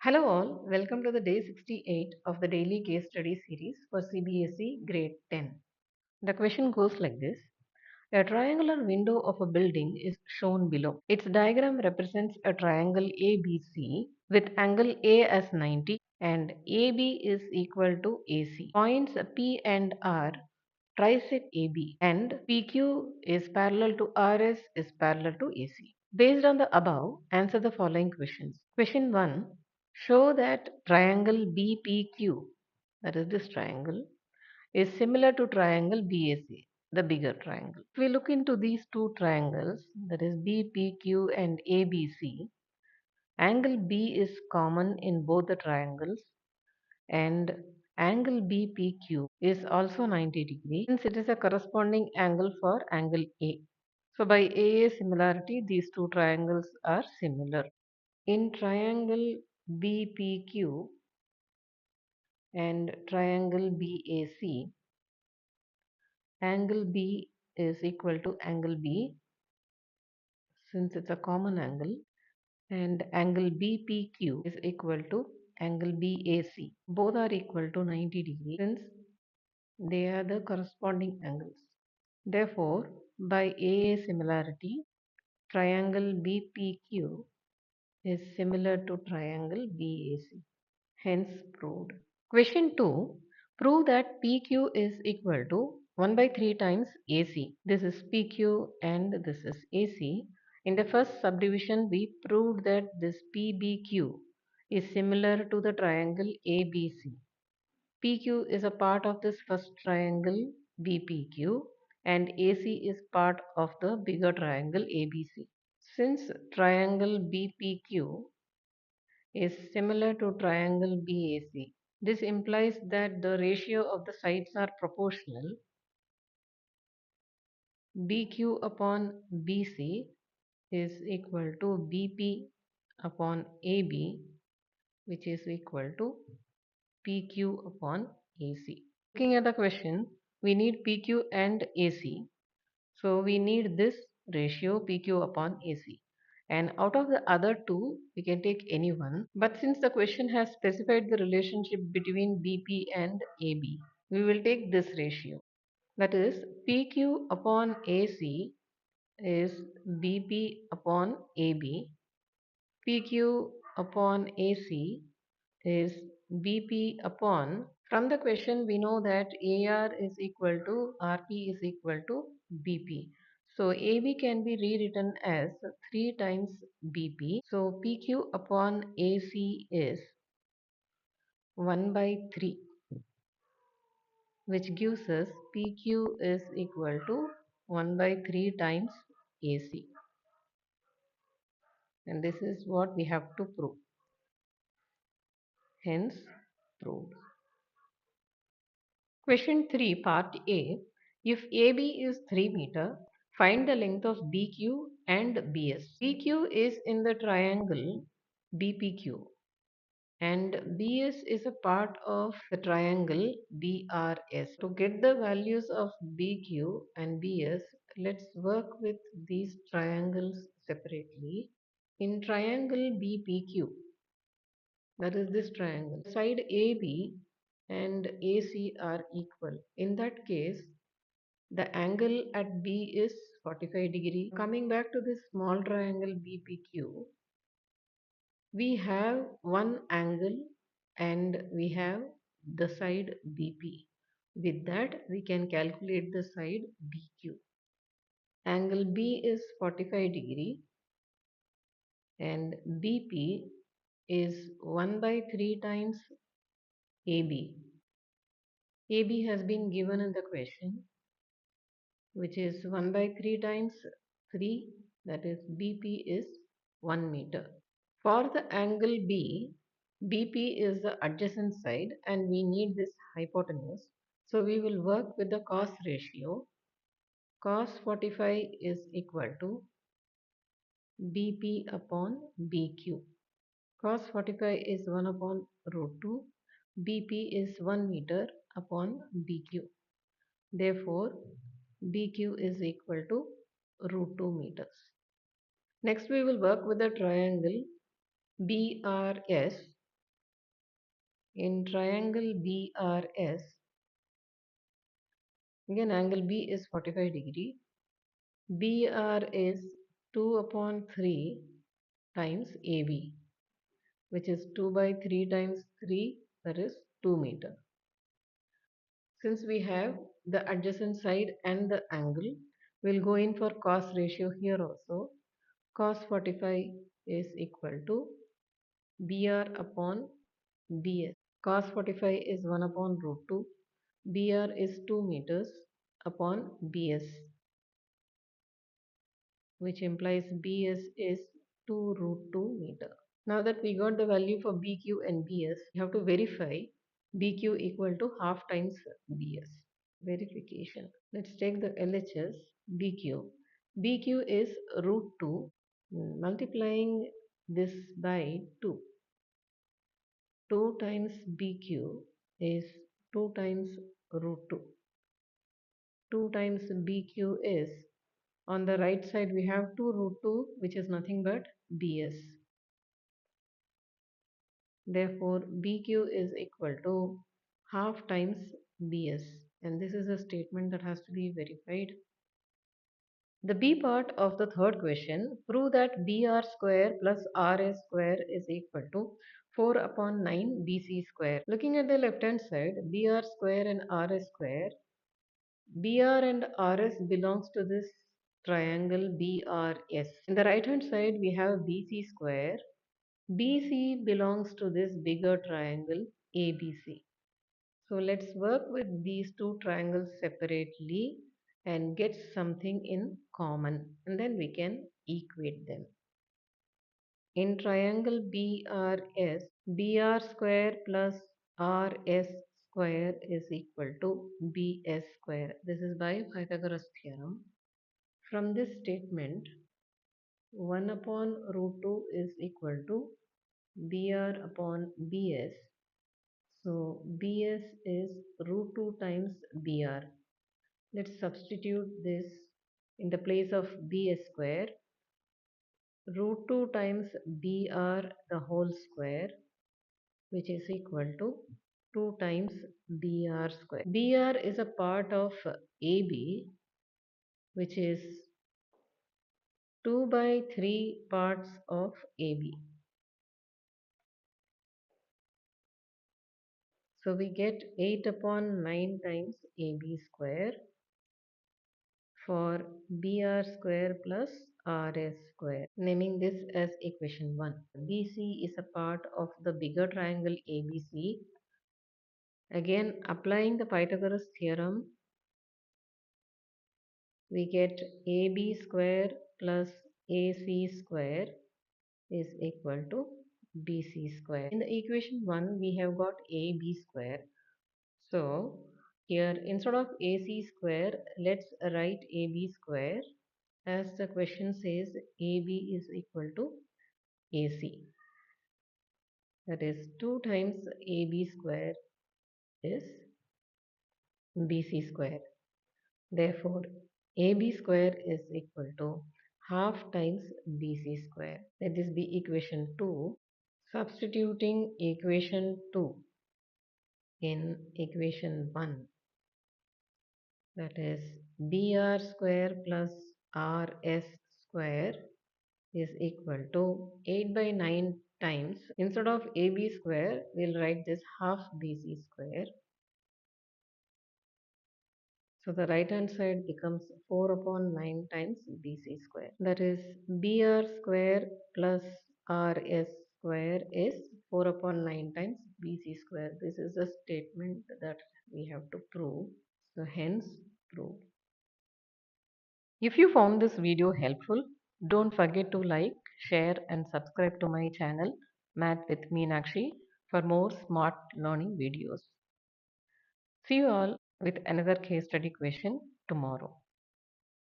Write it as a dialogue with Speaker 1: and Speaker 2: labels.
Speaker 1: Hello all, welcome to the day 68 of the daily case study series for CBSE grade 10. The question goes like this. A triangular window of a building is shown below. Its diagram represents a triangle ABC with angle A as 90 and AB is equal to AC. Points P and R trisect AB and PQ is parallel to RS is parallel to AC. Based on the above, answer the following questions. Question 1. Show that triangle BPQ, that is this triangle, is similar to triangle BAC, the bigger triangle. If we look into these two triangles, that is BPQ and ABC, angle B is common in both the triangles and angle BPQ is also 90 degree since it is a corresponding angle for angle A. So by AA similarity, these two triangles are similar. In triangle BPQ and triangle BAC, angle B is equal to angle B since it's a common angle, and angle BPQ is equal to angle BAC. Both are equal to 90 degrees since they are the corresponding angles. Therefore, by AA similarity, triangle BPQ is similar to triangle BAC. Hence proved. Question 2. Prove that PQ is equal to 1 by 3 times AC. This is PQ and this is AC. In the first subdivision, we proved that this PBQ is similar to the triangle ABC. PQ is a part of this first triangle BPQ and AC is part of the bigger triangle ABC. Since triangle BPQ is similar to triangle BAC, this implies that the ratio of the sides are proportional. BQ upon BC is equal to BP upon AB, which is equal to PQ upon AC. Looking at the question, we need PQ and AC. So we need this ratio PQ upon AC. And out of the other two, we can take any one. But since the question has specified the relationship between BP and AB, we will take this ratio. That is, PQ upon AC is BP upon AB. PQ upon AC is BP upon. From the question, we know that AR is equal to RP is equal to BP. So AB can be rewritten as 3 times BP. So PQ upon AC is 1 by 3, which gives us PQ is equal to 1 by 3 times AC. And this is what we have to prove. Hence, proved. Question 3, Part A. If AB is 3 meter, find the length of BQ and BS. BQ is in the triangle BPQ and BS is a part of the triangle BRS. To get the values of BQ and BS, let's work with these triangles separately. In triangle BPQ, that is this triangle, side AB and AC are equal. In that case, the angle at B is 45 degree. Coming back to this small triangle BPQ, we have one angle and we have the side BP. With that, we can calculate the side BQ. Angle B is 45 degree and BP is 1 by 3 times AB. AB has been given in the question, which is 1 by 3 times 3, that is BP is 1 meter. For the angle B, BP is the adjacent side and we need this hypotenuse. So we will work with the cos ratio. Cos 45 is equal to BP upon BQ. Cos 45 is 1 upon root 2. BP is 1 meter upon BQ. Therefore, BQ is equal to root 2 meters. Next, we will work with the triangle BRS. In triangle BRS, again angle B is 45 degree. BR is 2 upon 3 times AB, which is 2 by 3 times 3, that is 2 meter. Since we have the adjacent side and the angle, we'll go in for cos ratio here also. Cos 45 is equal to BR upon BS. Cos 45 is 1 upon root 2. BR is 2 meters upon BS, which implies BS is 2 root 2 meter. Now that we got the value for BQ and BS, we have to verify BQ equal to half times BS. Verification. Let's take the LHS BQ. BQ is root 2. Multiplying this by 2. 2 times BQ is 2 times root 2. 2 times BQ is, on the right side we have 2 root 2, which is nothing but BS. Therefore, BQ is equal to half times BS, and this is a statement that has to be verified. The B part of the third question, prove that BR square plus RS square is equal to 4 upon 9 BC square. Looking at the left hand side, BR square and RS square, BR and RS belongs to this triangle BRS. In the right hand side, we have BC square. BC belongs to this bigger triangle ABC. So let's work with these two triangles separately and get something in common, and then we can equate them. In triangle BRS, BR square plus RS square is equal to BS square. This is by Pythagoras theorem. From this statement, 1 upon root 2 is equal to BR upon BS. So BS is root 2 times BR. Let's substitute this in the place of BS square. Root 2 times BR the whole square, which is equal to 2 times BR square. BR is a part of AB, which is 2 by 3 parts of AB. So we get 8 upon 9 times AB square for BR square plus RS square, naming this as equation 1. BC is a part of the bigger triangle ABC. Again, applying the Pythagoras theorem, we get AB square plus AC square is equal to BC square. In the equation 1, we have got AB square. So, here instead of AC square, let's write AB square, as the question says AB is equal to AC. That is 2 times AB square is BC square. Therefore, AB square is equal to half times BC square. Let this be equation 2. Substituting equation 2 in equation 1, that is BR square plus RS square is equal to 8 by 9 times, instead of AB square, we'll write this half BC square. So the right hand side becomes 4 upon 9 times BC square. That is BR square plus RS square is 4 upon 9 times BC square. This is a statement that we have to prove. So hence prove. If you found this video helpful, don't forget to like, share and subscribe to my channel Math with Meenakshi for more smart learning videos. See you all with another case study question tomorrow.